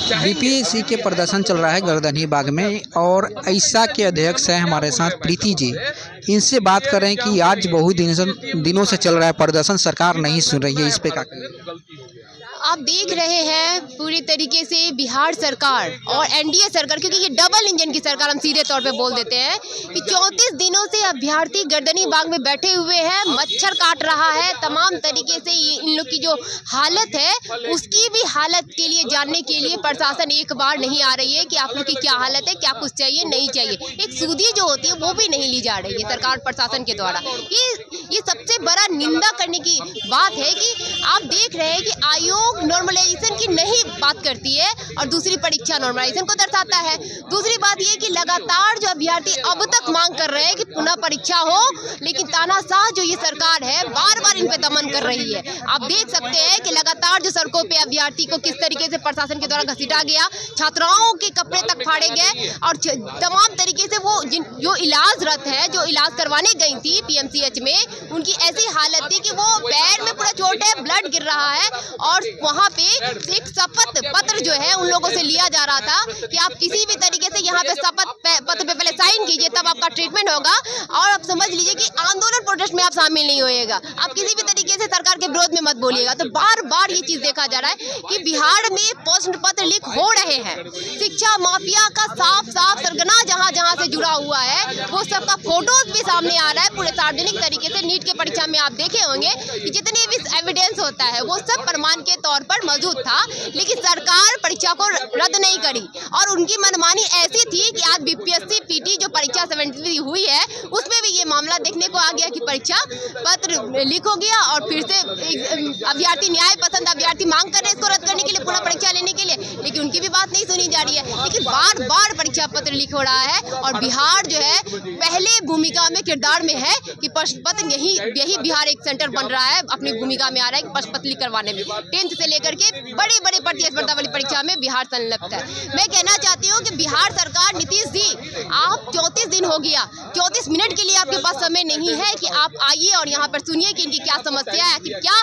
BPSC के प्रदर्शन चल रहा है गर्दनी बाग में और ईसा के अध्यक्ष हैं हमारे साथ प्रीति जी। इनसे बात करें कि आज बहुत दिनों से चल रहा है प्रदर्शन, सरकार नहीं सुन रही है, इस पे क्या कहें? आप देख रहे हैं पूरी तरीके से बिहार सरकार और एनडीए सरकार, क्योंकि ये डबल इंजन की सरकार हम सीधे तौर पे बोल देते हैं कि 34 दिनों से अभ्यर्थी गर्दनी बाग में बैठे हुए हैं, मच्छर काट रहा है। तमाम तरीके से ये इन लोग की जो हालत है उसकी भी हालत के लिए जानने के लिए प्रशासन एक बार नहीं आ रही है कि आप लोग की क्या हालत है, क्या कुछ चाहिए नहीं चाहिए। एक सूदी जो होती है वो भी नहीं ली जा रही है सरकार प्रशासन के द्वारा। ये सबसे बड़ा निंदा करने की बात है कि आप देख रहे हैं कि आयोग नॉर्मलाइजेशन की नहीं बात करती है और दूसरी परीक्षा नॉर्मलाइजेशन को दर्शाता है। दूसरी बात ये कि लगातार जो अभ्यर्थी अब तक मांग कर रहे हैं कि पुनः परीक्षा हो, लेकिन तानाशाह जो ये सरकार है बार बार इन पे दमन कर रही है। आप देख सकते हैं कि लगातार जो सड़कों पे अभ्यर्थी को किस तरीके से प्रशासन के द्वारा घसीटा गया, छात्राओं के कपड़े तक फाड़े गए और तमाम तरीके से वो जो इलाजरत है, जो इलाज करवाने गई थी पीएमसीएच में, उनकी ऐसी हालत थी कि वो पैर में पूरा चोट है, ब्लड गिर रहा है और वहाँ पे एक शपथ पत्र जो है उन लोगों से लिया जा रहा था कि आप किसी भी तरीके से यहाँ पे शपथ पत्र पे पहले साइन कीजिए तब आपका ट्रीटमेंट होगा और आप समझ लीजिए कि आंदोलन प्रोटेस्ट में आप शामिल नहीं होइएगा, आप किसी भी तरीके से सरकार के विरोध में मत बोलिएगा। तो बार बार ये चीज देखा जा रहा है कि बिहार में प्रश्न पत्र लीक हो रहे हैं। शिक्षा माफिया का साफ साफ सरगना जहाँ जहाँ से जुड़ा हुआ है वो सबका फोटोज भी सामने आ रहा है पूरे सार्वजनिक तरीके से। नीट के परीक्षा में आप देखे होंगे कि जितने भी एविडेंस होता है वो सब प्रमाण के तौर पर मौजूद था, लेकिन सरकार परीक्षा को रद्द नहीं करी और उनकी मनमानी ऐसी थी कि आज बीपीएससी पीटी जो परीक्षा 73 हुई है उसमें भी ये मामला देखने को आ गया कि परीक्षा पत्र लीक हो गया और फिर से अभ्यर्थी न्याय पसंद अभ्यर्थी मांग कर रहे हैं इसको रद्द करने के लिए, पुनः परीक्षा लेने के लिए, लेकिन उनकी भी बात नहीं सुनी जा रही है। लेकिन बार बार परीक्षा पत्र लीक हो रहा है और बिहार जो है पहले भूमिका में किरदार में है कि प्रश्न पत्र यही बिहार एक सेंटर बन रहा है, अपनी भूमिका में आ रहा है प्रश्न पत्र लीक करवाने में। 10th से लेकर के बड़े बड़े प्रतिस्पर्धा वाली परीक्षा में बिहार संलग्न है। मैं कहना चाहती हूँ कि बिहार सरकार, नीतीश जी, आप 34 दिन हो गया, 34 मिनट के लिए आपके पास समय नहीं है कि आप आइए और यहाँ पर सुनिए कि इनकी क्या समस्या है, कि क्या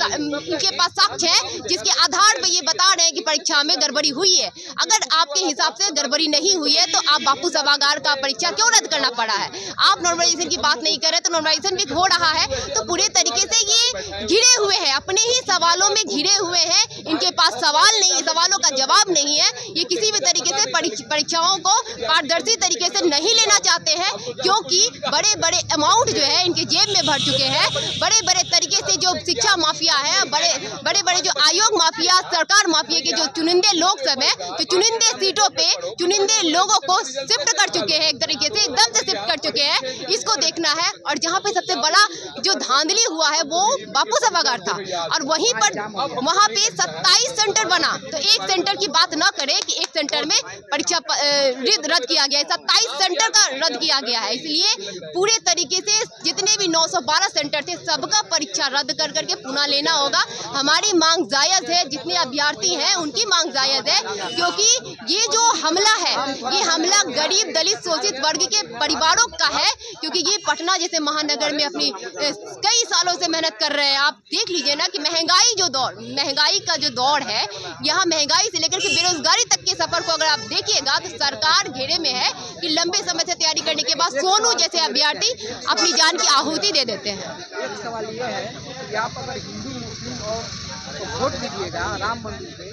इनके पास साक्ष्य है जिसके आधार पर ये बता रहे हैं कि परीक्षा में गड़बड़ी हुई है। अगर आपके हिसाब से गड़बड़ी नहीं हुई है तो आप बापू सभागार का परीक्षा क्यों रद्द करना पड़ा है? आप नॉर्मलाइजेशन की बात नहीं कर रहे तो नॉर्मलाइजेशन भी हो रहा है, तो पूरे तरीके से ये घिरे हुए हैं, अपने ही सवालों में घिरे हुए हैं। इनके पास सवाल नहीं, सवालों का जवाब नहीं है। ये किसी भी तरीके से परीक्षाओं को पारदर्शी तरीके से नहीं लेना चाहते हैं, क्योंकि बड़े बड़े अमाउंट जो है इनके जेब में भर चुके हैं। बड़े बड़े तरीके से जो शिक्षा माफिया है, बड़े बड़े जो आयोग माफिया, सरकार माफिया के जो चुनिंदे लोग सब हैं, जो चुनिंदे सीटों पे चुनिंदे लोगों को शिफ्ट कर चुके हैं, एक तरीके से एकदम से शिफ्ट कर चुके हैं, इसको देखना है। और जहाँ पे सबसे बड़ा जो धांधली हुआ है वो बापू सभागार था और वहीं पर वहाँ पे 27 सेंटर बना, तो एक सेंटर की बात न करें कि एक सेंटर में परीक्षा रद्द किया गया है, 27 सेंटर का रद्द किया गया है। इसलिए पूरे तरीके से जितने भी 912 सेंटर थे सबका परीक्षा रद्द कर करके पुनः लेना होगा। हमारी मांग जायज है, जितने अभ्यर्थी हैं उनकी मांग जायज है, क्योंकि ये जो हमला है ये हमला गरीब दलित शोषित वर्ग के परिवारों का है, क्योंकि ये पटना जैसे महानगर में अपनी कई सालों से मेहनत कर रहे हैं। आप देख लीजिए ना कि महंगाई का जो दौर है, यहाँ महंगाई से लेकर के बेरोजगारी तक के सफर को अगर आप देखिएगा तो सरकार घेरे में है कि लंबे समय से तैयारी करने के बाद सोनू जैसे अभ्यर्थी अपनी जान की आहुति दे देते हैं। एक सवाल ये है कि आप अगर हिंदू मुस्लिम और तो वोट दीजिएगा राम मंदिर पे,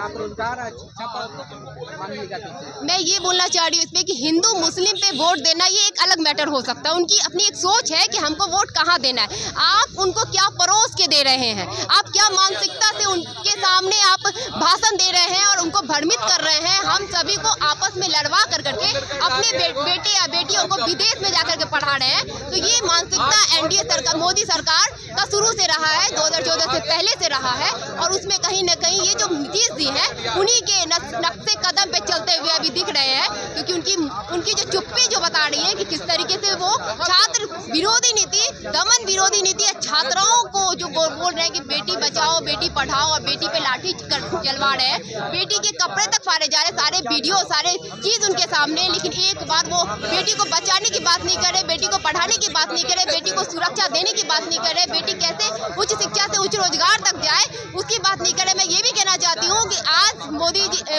आप रोजगार शिक्षा पर मानिएगा कैसे? मैं ये बोलना चाह रही हूँ इसमें कि हिंदू मुस्लिम पे वोट देना ये एक अलग मैटर हो सकता है, उनकी अपनी एक सोच है कि हमको वोट कहाँ देना है। आप उनको क्या परोस के दे रहे हैं, आप क्या मानसिकता से उनके सामने आप भाषण दे रहे हैं और उनको भ्रमित कर रहे हैं। हम सभी को आपस में लड़वा कर करके अपने बेटे या बेटियों को विदेश में जाकर के पढ़ा रहे हैं। तो ये मानसिकता एनडीए सरकार, मोदी सरकार का शुरू से रहा है, 2014 से पहले से रहा है और उसमें कहीं न कहीं ये जो नीतीश जी हैं उन्हीं के नक्शे कदम पे चलते हुए अभी दिख रहे हैं, क्योंकि उनकी जो चुप्पी जो बता रही है कि किस तरीके से वो छात्र विरोधी नीति, दमन विरोधी नीति है, छात्राओं को जो बोल रहे हैं कि बेटी बचाओ बेटी पढ़ाओ और बेटी पे लाठी चलवा रहे हैं, बेटी के कपड़े तक फाड़े जा रहे, सारे वीडियो सारे चीज उनके सामने, लेकिन एक बार वो बेटी को बचाने की बात नहीं करे, बेटी को पढ़ाने की बात नहीं करे, बेटी को सुरक्षा देने की बात नहीं करे, बेटी कैसे उच्च शिक्षा से उच्च रोजगार तक जाए उसकी बात नहीं करे। मैं ये भी कहना चाहती हूँ कि आज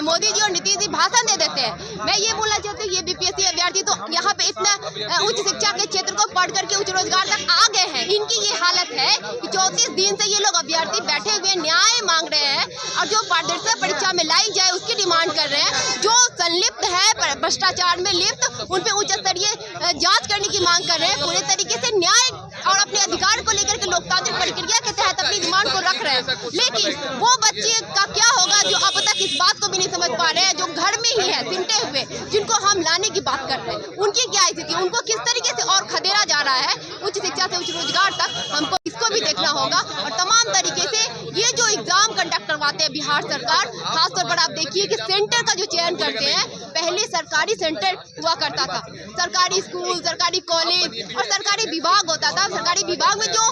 मोदी जी और नीतीश जी भाषण दे देते हैं। मैं ये बोलना चाहती हूँ, ये बीपीएससी अभ्यर्थी तो यहाँ पे इतना उच्च शिक्षा के क्षेत्र को पढ़ करके उच्च रोजगार तक आ गए हैं। इनकी ये हालत है कि 34 दिन से ये लोग अभ्यर्थी बैठे हुए न्याय मांग रहे हैं और जो पारदर्शी परीक्षा में लाई जाए उसकी डिमांड कर रहे हैं। जो संलिप्त है भ्रष्टाचार में लिप्त, उन पे उच्च स्तरीय जांच करने की मांग कर रहे हैं। पूरे तरीके से न्याय और अपने अधिकार को लेकर के लोकतांत्रिक प्रक्रिया के तहत अपनी डिमांड को रख रहे हैं। लेकिन वो बच्चे का क्या होगा जो अब तक इस बात को भी नहीं समझ पा रहे हैं, जो घर में ही है सिमटे हुए, जिनको हम लाने की बात कर रहे हैं, उनकी क्या स्थिति, उनको किस तरीके से और खदेड़ा जा रहा है उच्च शिक्षा से उच्च रोजगार तक, हमको इसको भी देखना होगा। और तमाम तरीके से ये जो एग्जाम कंडक्ट करवाते हैं बिहार सरकार, खासतौर पर आप देखिए कि सेंटर का जो चयन करते हैं, पहले सरकारी सेंटर हुआ करता था, सरकारी स्कूल, सरकारी कॉलेज और सरकारी विभाग होता था। सरकारी विभाग में जो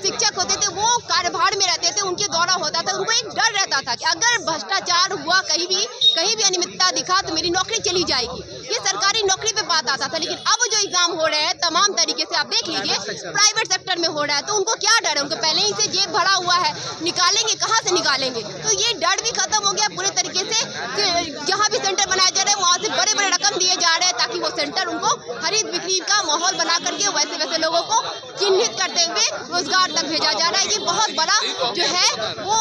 शिक्षक होते थे वो कार्यभार में रहते थे, उनके द्वारा होता था। उनको एक डर रहता था कि अगर भ्रष्टाचार हुआ, कहीं भी अनियमितता दिखा तो मेरी नौकरी चली जाएगी। ये सरकारी नौकरी पे बात आता था। लेकिन अब जो एग्जाम हो रहे हैं तमाम तरीके से आप देख लीजिए प्राइवेट सेक्टर में हो रहा है, तो उनको क्या डर है? उनको पहले ही से जेब भरा हुआ है, निकालेंगे कहाँ से निकालेंगे? तो ये डर भी खत्म हो गया पूरे तरीके से। जहाँ भी सेंटर बनाया जा रहा है वहाँ से बड़े बड़े रकम दिए जा रहे हैं ताकि वो सेंटर उनको खरीद बिक्री का माहौल बना करके वैसे लोगों को चिन्हित करते हुए रोजगार तक भेजा जा रहा है। ये बहुत बड़ा जो है वो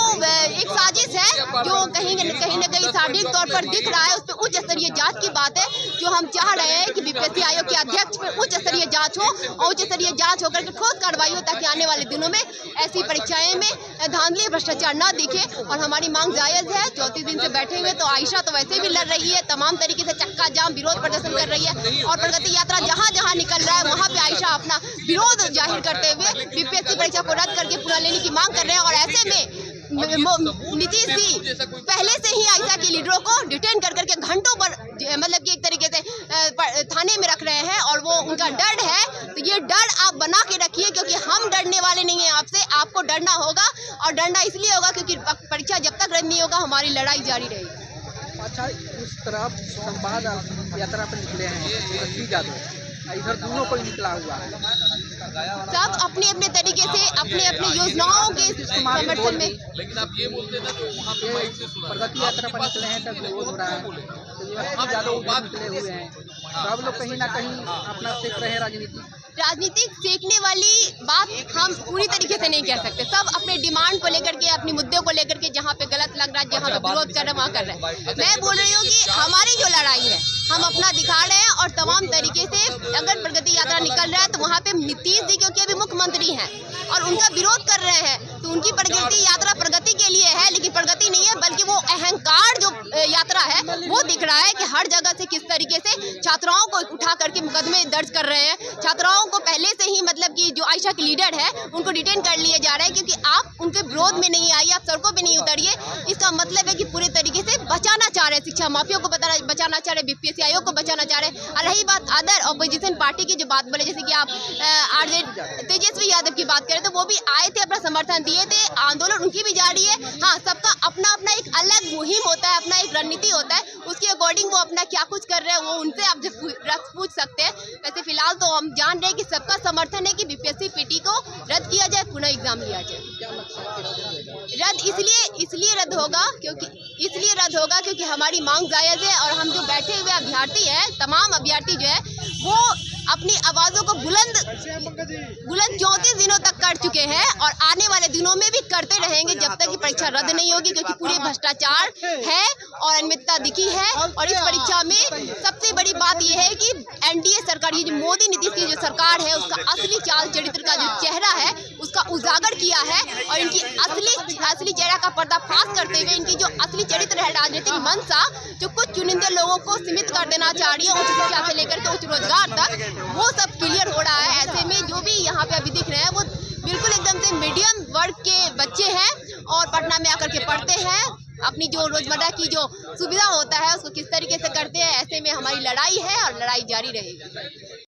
एक साजिश है जो कहीं न कहीं सार्वजनिक तौर पर दिख रहा है। उस पर उच्च स्तरीय जांच की बात है जो हम चाह रहे हैं कि बीपीएससी आयोग के अध्यक्ष पर उच्च स्तरीय जांच हो और उच्च स्तरीय जांच होकर के ठोस कार्रवाई हो ताकि आने वाले दिनों में ऐसी परीक्षाएं में धांधली भ्रष्टाचार न दिखे। और हमारी मांग जायज है। 34 दिन से बैठे हुए तो आयशा तो वैसे भी लड़ रही है, तमाम तरीके से चक्का जाम विरोध प्रदर्शन कर रही है और प्रगति यात्रा जहाँ निकल रहा है वहाँ पे आयशा अपना विरोध जाहिर करते हुए बीपीएससी परीक्षा को रद्द करके पुनः लेने की मांग कर रहे हैं। और ऐसे में नीतीश जी पहले से ही आयशा के लीडरों को डिटेन कर करके घंटों पर मतलब कि एक तरीके से थाने में रख रहे हैं और वो उनका डर है। तो ये डर आप बना के रखिए क्योंकि हम डरने वाले नहीं हैं आपसे, आपको डरना होगा। और डरना इसलिए होगा क्योंकि परीक्षा जब तक रद्द नहीं होगा हमारी लड़ाई जारी रहेगी। अच्छा, उस तरफ संवाद यात्रा पर निकले हैं इधर दोनों कोई निकला हुआ है, सब अपने अपने तरीके से अपने अपने योजनाओं के समर्थन में। लेकिन आप ये बोलते ना जो वहाँ पे माइक से सुना प्रगति यात्रा पर निकले हैं तब विरोध हो रहा है, निकले हुए हैं, सब लोग कहीं ना कहीं अपना सीख रहे हैं। राजनीतिक सीखने वाली बात हम पूरी तरीके से नहीं कह सकते। सब अपने डिमांड को लेकर के, अपने मुद्दों को लेकर के जहाँ पे गलत लग रहा है, जहाँ पे विरोध कर रहे हैं वहाँ कर रहे हैं। मैं बोल रही हूँ कि हमारी जो लड़ाई है हम अपना दिखा रहे हैं और तमाम तरीके से अगर प्रगति यात्रा निकल रहा है तो वहाँ पे नीतीश जी क्योंकि अभी मुख्यमंत्री हैं और उनका विरोध कर रहे हैं तो उनकी प्रगति यात्रा प्रगति के लिए है, लेकिन प्रगति नहीं है बल्कि वो अहंकार जो यात्रा है वो दिख रहा है कि हर जगह से किस तरीके से छात्राओं को उठा करके मुकदमे दर्ज कर रहे हैं। छात्राओं को पहले से ही मतलब कि जो आयशा के लीडर है उनको डिटेन कर लिए जा रहे हैं क्योंकि आप उनके विरोध में नहीं आइए, आप सड़कों पे नहीं उतरिए। इसका मतलब है कि पूरे तरीके से बचाना चाह रहे हैं, शिक्षा माफियों को बचाना चाह रहे हैं, बीपीएससी आयोग को बचाना चाह रहे हैं। और रही बात अदर ऑपोजिशन पार्टी की जो बात बोले, जैसे कि आप आरजेडी तेजस्वी यादव की बात करें तो वो भी आए थे, अपना समर्थन दिए थे, आंदोलन उनकी भी जारी है। हाँ, सबका अपना अपना एक अलग मुहिम होता है, अपना एक रणनीति होता है, उसके अकॉर्डिंग वो अपना क्या कुछ कर रहे हैं वो उनसे आप पूछ सकते हैं। वैसे फिलहाल तो हम जान रहे हैं कि सबका समर्थन है कि बीपीएससी पीटी को रद्द किया जाए, पुनः एग्जाम लिया जाए। रद्द इसलिए रद्द होगा क्योंकि हमारी मांग जायज है और हम जो बैठे हुए अभ्यर्थी हैं, तमाम अभ्यर्थी जो है वो अपनी आवाज़ों को बुलंद 34 दिनों तक कर चुके हैं और आने वाले दिनों में भी करते रहेंगे जब तक कि परीक्षा रद्द नहीं होगी, क्योंकि पूरे भ्रष्टाचार है और अनियमितता दिखी है। और इस परीक्षा में सबसे बड़ी बात यह है कि एनडीए सरकार, ये जो मोदी नीतीश की जो सरकार है उसका असली चाल चरित्र का जो चेहरा है उसका उजागर किया है और इनकी असली चेहरा का पर्दाफाश करते हुए इनकी जो असली चरित्र है, राजनीतिक मंशा जो कुछ चुनिंदे लोगों को सीमित कर देना चाह रही है उच्च शिक्षा से लेकर के उच्च रोजगार तक, वो सब क्लियर हो रहा है। ऐसे में जो भी यहाँ पे अभी दिख रहे हैं वो बिल्कुल एकदम से मीडियम वर्ग के बच्चे हैं और पटना में आकर के पढ़ते हैं, अपनी जो रोजमर्रा की जो सुविधा होता है उसको किस तरीके से करते हैं। ऐसे में हमारी लड़ाई है और लड़ाई जारी रहेगी।